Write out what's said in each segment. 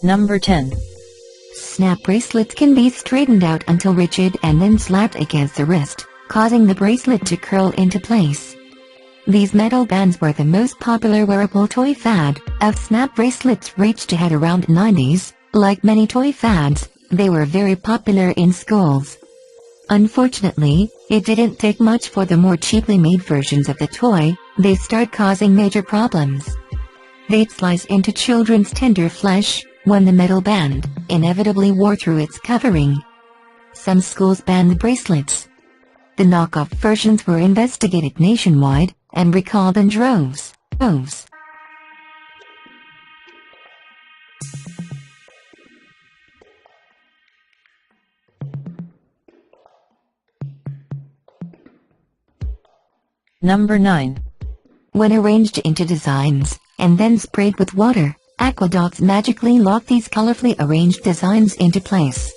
Number 10. Snap bracelets can be straightened out until rigid and then slapped against the wrist, causing the bracelet to curl into place. These metal bands were the most popular wearable toy fad, as snap bracelets reached ahead around 90s. Like many toy fads, they were very popular in schools. Unfortunately, it didn't take much for the more cheaply made versions of the toy. They start causing major problems. They'd slice into children's tender flesh when the metal band inevitably wore through its covering. Some schools banned the bracelets. The knockoff versions were investigated nationwide and recalled in droves. Number 9. When arranged into designs and then sprayed with water, aqueducts magically lock these colorfully arranged designs into place.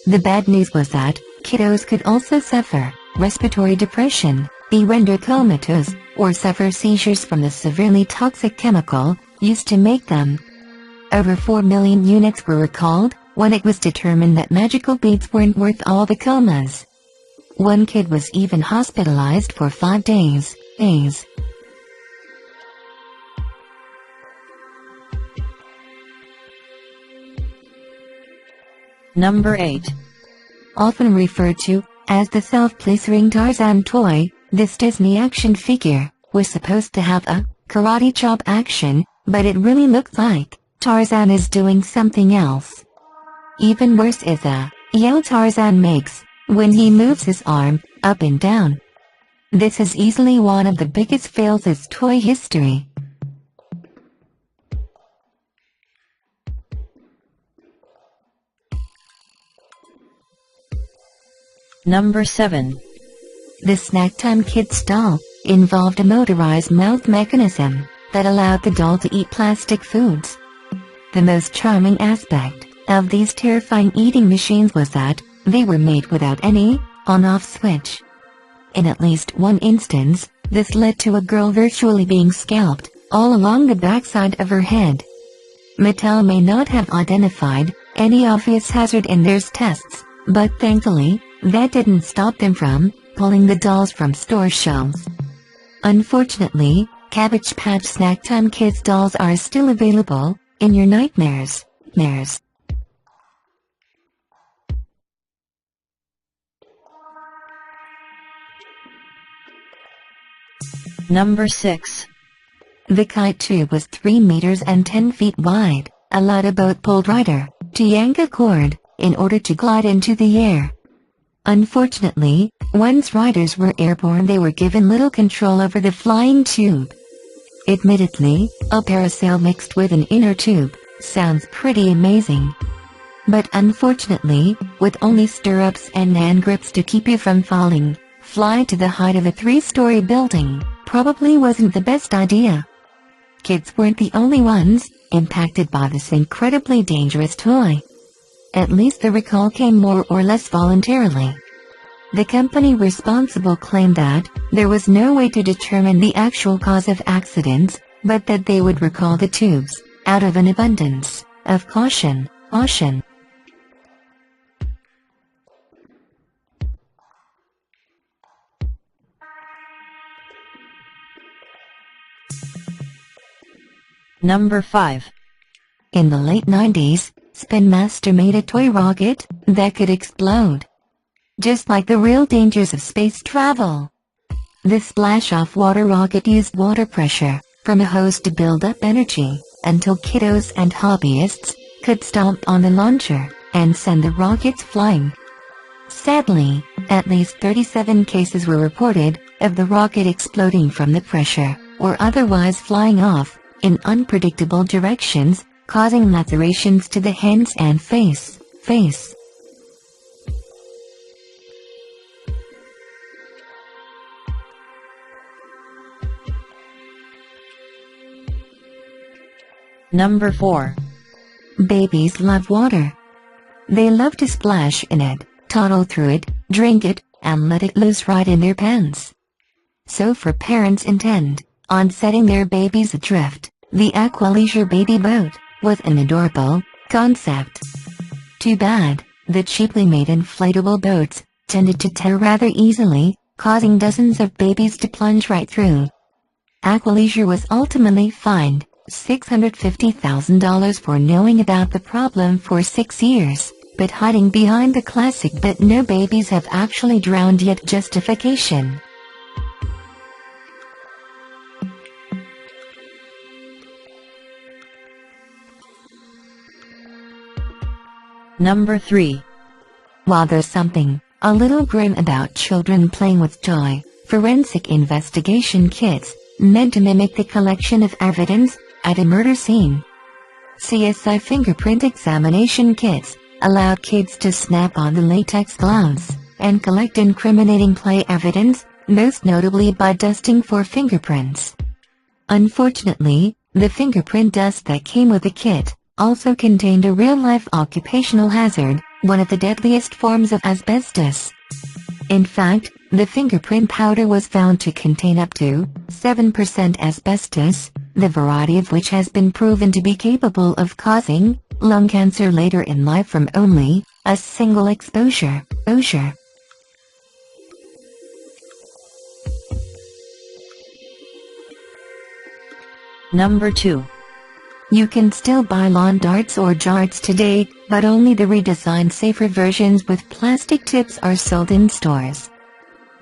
The bad news was that kiddos could also suffer respiratory depression, be rendered comatose, or suffer seizures from the severely toxic chemical used to make them. Over 4 million units were recalled when it was determined that magical beads weren't worth all the comas. One kid was even hospitalized for 5 days. Number 8. Often referred to as the self-placering Tarzan toy, this Disney action figure was supposed to have a karate chop action, but it really looked like Tarzan is doing something else. Even worse is the yell Tarzan makes when he moves his arm up and down. This is easily one of the biggest fails in toy history. Number 7. The Snack Time Kids doll involved a motorized mouth mechanism that allowed the doll to eat plastic foods. The most charming aspect of these terrifying eating machines was that they were made without any on-off switch. In at least one instance, this led to a girl virtually being scalped all along the backside of her head. Mattel may not have identified any obvious hazard in their tests, but thankfully, that didn't stop them from pulling the dolls from store shelves. Unfortunately, Cabbage Patch Snack Time Kids dolls are still available in your nightmares. Number 6. The kite tube was 3 meters and 10 feet wide, allowed a boat-pulled rider to yank a cord in order to glide into the air. Unfortunately, once riders were airborne, they were given little control over the flying tube. Admittedly, a parasail mixed with an inner tube sounds pretty amazing. But unfortunately, with only stirrups and hand grips to keep you from falling, fly to the height of a 3-story building probably wasn't the best idea. Kids weren't the only ones impacted by this incredibly dangerous toy. At least the recall came more or less voluntarily. The company responsible claimed that there was no way to determine the actual cause of accidents, but that they would recall the tubes out of an abundance of caution. Number 5. In the late 90s, Spin Master made a toy rocket that could explode. Just like the real dangers of space travel. This splash-off water rocket used water pressure from a hose to build up energy until kiddos and hobbyists could stomp on the launcher and send the rockets flying. Sadly, at least 37 cases were reported of the rocket exploding from the pressure, or otherwise flying off in unpredictable directions, causing lacerations to the hands and face. Number 4. Babies love water. They love to splash in it, toddle through it, drink it, and let it loose right in their pants. So for parents intent on setting their babies adrift, the Aqualeisure Baby Boat was an adorable concept. Too bad, the cheaply made inflatable boats tended to tear rather easily, causing dozens of babies to plunge right through. Aqualeisure was ultimately fined $650,000 for knowing about the problem for 6 years, but hiding behind the classic "but no babies have actually drowned yet" justification. Number 3. While there's something a little grim about children playing with toy forensic investigation kits meant to mimic the collection of evidence at a murder scene, CSI fingerprint examination kits allowed kids to snap on the latex gloves and collect incriminating play evidence, most notably by dusting for fingerprints. Unfortunately, the fingerprint dust that came with the kit also contained a real-life occupational hazard, one of the deadliest forms of asbestos. In fact, the fingerprint powder was found to contain up to 7% asbestos, the variety of which has been proven to be capable of causing lung cancer later in life from only a single exposure. Number 2. You can still buy lawn darts or jarts today, but only the redesigned safer versions with plastic tips are sold in stores.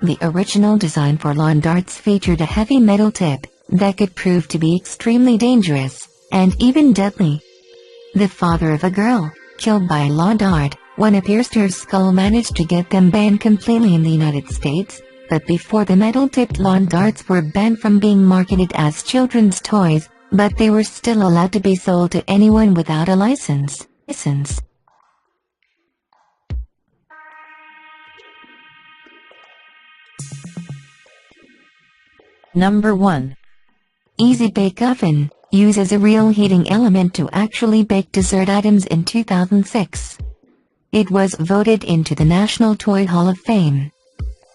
The original design for lawn darts featured a heavy metal tip that could prove to be extremely dangerous, and even deadly. The father of a girl, killed by a lawn dart, when it pierced her skull, managed to get them banned completely in the United States, but before the metal-tipped lawn darts were banned from being marketed as children's toys, but they were still allowed to be sold to anyone without a license. Number 1. Easy Bake Oven uses a real heating element to actually bake dessert items in 2006. It was voted into the National Toy Hall of Fame.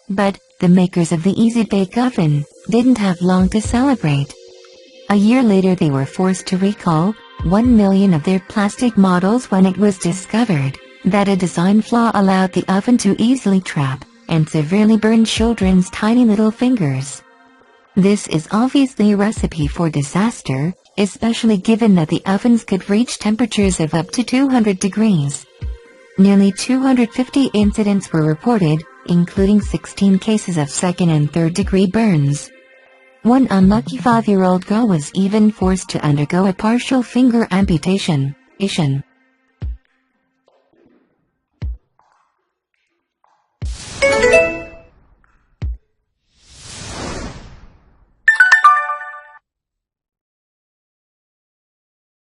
But the makers of the Easy Bake Oven didn't have long to celebrate. A year later they were forced to recall 1 million of their plastic models when it was discovered that a design flaw allowed the oven to easily trap and severely burn children's tiny little fingers. This is obviously a recipe for disaster, especially given that the ovens could reach temperatures of up to 200 degrees. Nearly 250 incidents were reported, including 16 cases of second and third degree burns. One unlucky 5-year-old girl was even forced to undergo a partial finger amputation.